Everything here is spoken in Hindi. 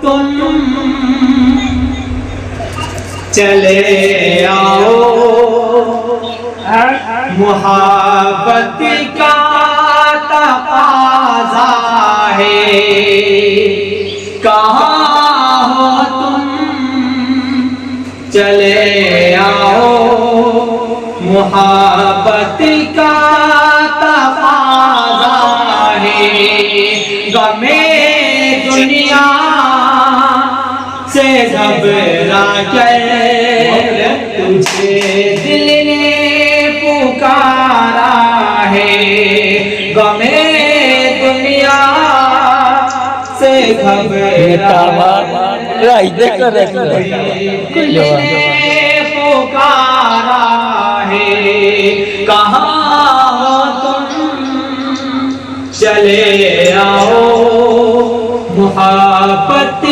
तुम चले आओ, मोहब्बत का तकाज़ा है। कहाँ हो तुम चले आओ, मोहब्बत का तकाज़ा है। गमे दुनिया से घबरा कर तुझे दिल ने पुकारा है। गमे दुनिया से घबरा दिल ने पुकारा है। कहाँ हो तुम चले आओ, मोहब्बत